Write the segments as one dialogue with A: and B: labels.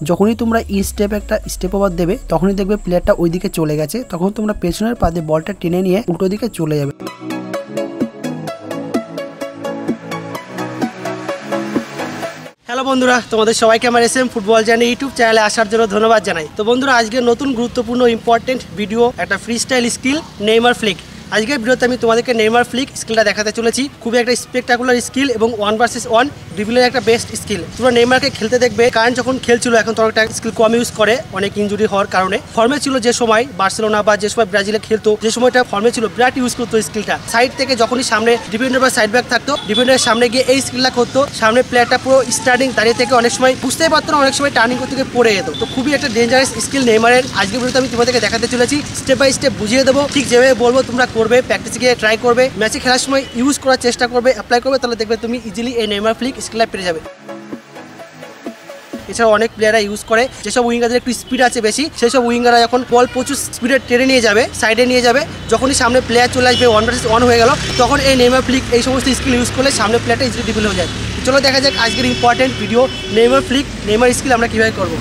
A: যখনই তোমরা ই স্টেপ একটা স্টেপ ওভার দেবে তখনই দেখবে প্লেয়ারটা ওই দিকে চলে গেছে, তখন তোমরা পেছনের পা দিয়ে বলটা টেনে নিয়ে উল্টো দিকে চলে যাবে। হ্যালো বন্ধুরা, তোমাদের সবাইকে আমার এসএম ফুটবল জার্নি ইউটিউব চ্যানেলে আসার জন্য ধন্যবাদ জানাই। তো বন্ধুরা, আজকে নতুন গুরুত্বপূর্ণ ইম্পর্টেন্ট ভিডিও, একটা free style skill Neymar Flick. আজকের ভিডিওতে আমি তোমাদেরকে নেইমার ফ্লিক স্কিলটা দেখাতে চলেছি। খুবই একটা স্পেকটাকুলার স্কিল এবং 1 ভার্সেস 1 ড্রিবলের একটা বেস্ট স্কিল। তোমরা নেইমারকে খেলতে দেখবে, কারণ যখন খেলছিল এখন তো একটা স্কিল কম ইউজ করে অনেক ইনজুরি হওয়ার কারণে। ফর্মে ছিল যে সময় বার্সেলোনা বা যে সময় ব্রাজিলে খেলতো, যে সময়টা ফর্মে ছিল বিরাট ইউজ করতো স্কিলটা। সাইড থেকে যখনই সামনে ডিফেন্ডার বা সাইড ব্যাক থাকতো, ডিফেন্ডারের সামনে গিয়ে এই স্কিলটা করতো। সামনে প্লেয়ারটা পুরো স্টার্টিং দাঁড়িয়ে থেকে অনেক সময় বুঝতেই পারতো না, অনেক সময় টার্নিং করতে গিয়ে পড়ে যেত। তো খুবই একটা ডেঞ্জারাস স্কিল নেইমারের। আজকের ভিডিওতে আমি তোমাদেরকে দেখাতে চলেছি, স্টেপ বাই স্টেপ বুঝিয়ে দেবো। ঠিক যেভাবে বলবো তোমরা করবে, প্র্যাকটিস গিয়ে ট্রাই করবে, ম্যাচে খেলার সময় ইউজ করার চেষ্টা করবে, অ্যাপ্লাই করবে, তাহলে দেখবে তুমি ইজিলি এই নেইমার ফ্লিক স্কিলটা পেয়ে যাবে। এছাড়াও অনেক প্লেয়াররা ইউজ করে, যেসব উইঙ্গারদের একটু স্পিড আছে বেশি, সেই সব উইঙ্গাররা যখন বল প্রচুর স্পিডে টেনে নিয়ে যাবে, সাইডে নিয়ে যাবে, যখনই সামনে প্লেয়ার চলে আসবে 1 ভার্সেস 1 হয়ে গেল, তখন এই নেইমার ফ্লিক এই সমস্ত স্কিল ইউজ করলে সামনে প্লেয়ারটা ইজিলি ড্রিবল হয়ে যায়। চলো দেখা যাক আজকের important video Neymar Flick Neymar skill আমরা কীভাবে করবো।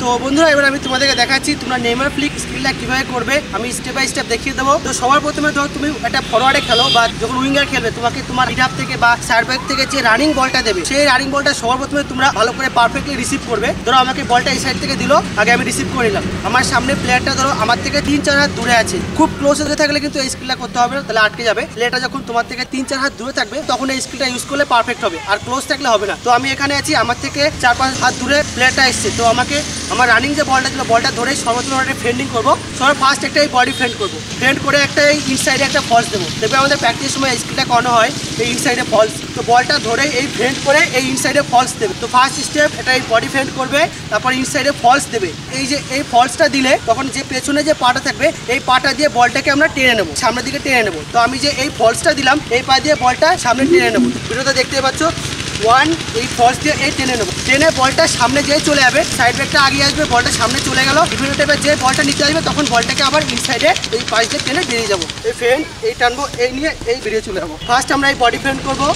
A: তো বন্ধুরা, এবার আমি তোমাদেরকে দেখাচ্ছি তোমরা নেইমার ফ্লিক স্কিলটা কিভাবে করবে। আমি স্টেপ বাই স্টেপ দেখিয়ে দেবো। তো সবার প্রথমে ধরো তুমি একটা ফরওয়ার্ডে খেলো বা যখন উইঙ্গার খেলবে, তোমাকে তোমার মিড আপ থেকে বা সাইড ব্যাক থেকে যে রানিং বলটা দেবে, সেই রানিং বলটা সবার প্রথমে তোমরা ভালো করে পারফেক্টলি রিসিভ করবে। ধরো আমাকে বলটা এই সাইড থেকে দিল, আগে আমি রিসিভ করে নিলাম। আমার সামনে প্লেয়ারটা ধরো আমার থেকে 3-4 হাত দূরে আছে, খুব ক্লোজ হতে থাকলে কিন্তু এই স্কিলটা করতে হবে না, তাহলে আটকে যাবে। প্লেয়ারটা যখন তোমার থেকে 3-4 হাত দূরে থাকবে তখন এই স্কিলটা ইউজ করলে পারফেক্ট হবে, আর ক্লোজ থাকলে হবে না। তো আমি এখানে আছি, আমার থেকে 4-5 হাত দূরে প্লেয়ারটা এসছে, তো আমাকে আমার রানিং যে বলটা ছিল বলটা ধরে সর্বপ্রথম একটা ফেন্ডিং করবো। সবার ফার্স্ট একটা এই বডি ফেন্ড করবো, ফেন্ড করে একটা এই ইনসাইডে একটা ফলস দেবো। দেখবে আমাদের প্র্যাকটিসের সময় স্কিলটা করানো হয় এই ইনসাইডে ফলস। তো বলটা ধরে এই ফেন্ড করে এই ইনসাইডে ফলস দেবে। তো ফার্স্ট স্টেপ এটা এই বডি ফেন্ড করবে, তারপর ইনসাইডে ফলস দেবে। এই যে এই ফলসটা দিলে তখন যে পেছনে যে পাটা থাকবে এই পাটা দিয়ে বলটাকে আমরা টেনে নেবো, সামনের দিকে টেনে নেবো। তো আমি যে এই ফলসটা দিলাম এই পা দিয়ে বলটা সামনে টেনে নেবো। ভিডিওতে দেখতে পাচ্ছ 1 এই ফলস দিয়ে এই টেনে নেবো, টেনে বলটা সামনে যেয়ে চলে যাবে, সাইড ব্যাকটা আগে আসবে, বলটা সামনে চলে গেল। বিভিন্ন টাইপের যে বলটা নিতে আসবে তখন বলটাকে আবার ইনসাইডে এই পাশ দিয়ে টেনে বেরিয়ে যাবো। এই ফ্রেন্ড এই টানবো, এই নিয়ে এই বেরিয়ে চলে যাবো। ফার্স্ট আমরা এই বডি ফ্রেন্ড করবো,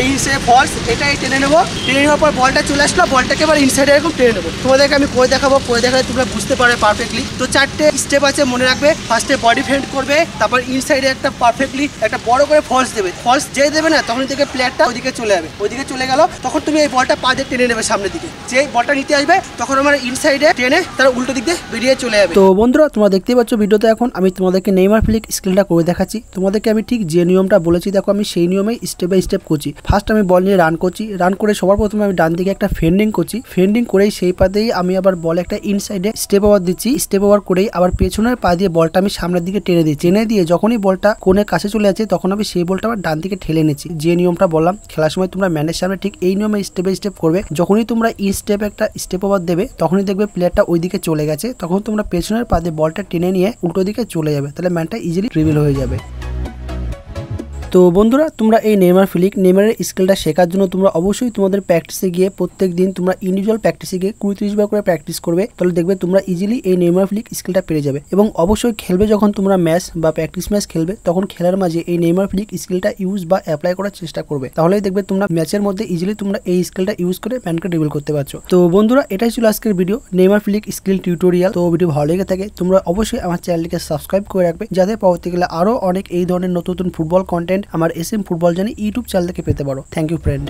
A: এই ইনসাইডে ফলস এটা এই টেনে নেবো। টেনে নেওয়ার পর বলটা চলে আসলো, বলটাকে আবার ইনসাইডে এরকম টেনে নেবো। তোমাদেরকে আমি করে দেখাবো, করে দেখালে তোমরা বুঝতে পারবে পারফেক্টলি। তো 4টে স্টেপ আছে, মনে রাখবে। ফার্স্টে বডি ফ্রেন্ড করবে, তারপর ইনসাইডে একটা পারফেক্টলি একটা বড় করে ফলস দেবে। ফলস যেই দেবে না তখন থেকে প্লেয়ারটা ওইদিকে চলে যাবে, ওইদিকে চলে গেল, তখন তুমি এই বলটা পা দিয়ে টেনে নেবে সামনের দিকে। যে বলটা নিতে আসবে তখন আমার ইনসাইডে টেনে তার উল্টো দিক দিয়ে বেরিয়ে চলে যাবে। তো বন্ধুরা, তোমরা দেখতেই পাচ্ছ ভিডিওতে এখন আমি তোমাদেরকে নেইমার ফ্লিক স্কিলটা করে দেখাচ্ছি। তোমাদেরকে আমি ঠিক যে নিয়মটা বলেছি দেখো, আমি সেই নিয়মেই স্টেপ বাই স্টেপ করছি। ফার্স্ট আমি বল নিয়ে রান করছি, রান করে সবার প্রথমে আমি ডান দিকে একটা ফেন্ডিং করছি, ফেন্ডিং করেই সেই পাতেই আমি আবার বল একটা ইনসাইডে স্টেপ ওভার দিচ্ছি, স্টেপ ওভার করেই আবার পেছনের পা দিয়ে বলটা আমি সামনের দিকে টেনে দিই। টেনে দিয়ে যখনই বলটা কোণের কাছে চলে যাচ্ছে তখন আমি সেই বলটা আবার ডান দিকে ঠেলে নিচ্ছি। যে নিয়মটা বললাম খেলার সময় তোমরা ম্যানের সামনে ঠিক এই নিয়মে স্টেপ বাই স্টেপ করবে। যখনই তোমরা ই স্টেপ একটা স্টেপ ওভার দেবে তখনই দেখবে প্লেয়ারটা ওই দিকে চলে গেছে, তখন তোমরা পেছনের পা দিয়ে বলটা টেনে নিয়ে উল্টো দিকে চলে যাবে, তাহলে ম্যানটা ইজিলি ড্রিবল হয়ে যাবে। তো বন্ধুরা, তোমরা এই নেইমার ফ্লিক নেইমারের স্কিলটা শেখার জন্য তোমরা অবশ্যই তোমাদের প্র্যাকটিসে গিয়ে প্রত্যেক দিন তোমরা ইন্ডিভিজুয়াল প্র্যাকটিসে গিয়ে 20-30 বার করে প্র্যাকটিস করবে, তাহলে দেখবে তোমরা ইজিলি এই নেইমার ফ্লিক স্কিলটা পেয়ে যাবে। এবং অবশ্যই খেলবে যখন তোমরা ম্যাচ বা প্র্যাকটিস ম্যাচ খেলবে তখন খেলার মাঝে এই নেইমার ফ্লিক স্কিলটা ইউজ বা অ্যাপ্লাই করার চেষ্টা করবে, তাহলেই দেখবে তোমরা ম্যাচের মধ্যে ইজিলি তোমরা এই স্কিলটা ইউজ করে ম্যানকে ড্রিবল করতে পারছো। তো বন্ধুরা, এটাই ছিল আজকের video Neymar Flick skill tutorial. তো ভিডিও ভালো লেগে থাকে তোমরা অবশ্যই আমার চ্যানেলটিকে সাবস্ক্রাইব করে রাখবে, যাতে পরবর্তীকালে আরো অনেক এই ধরনের নতুন নতুন ফুটবল কন্টেন্ট আমার এসএম ফুটবল জানি ইউটিউব চ্যানেল থেকে পেতে পারো। Thank you friend.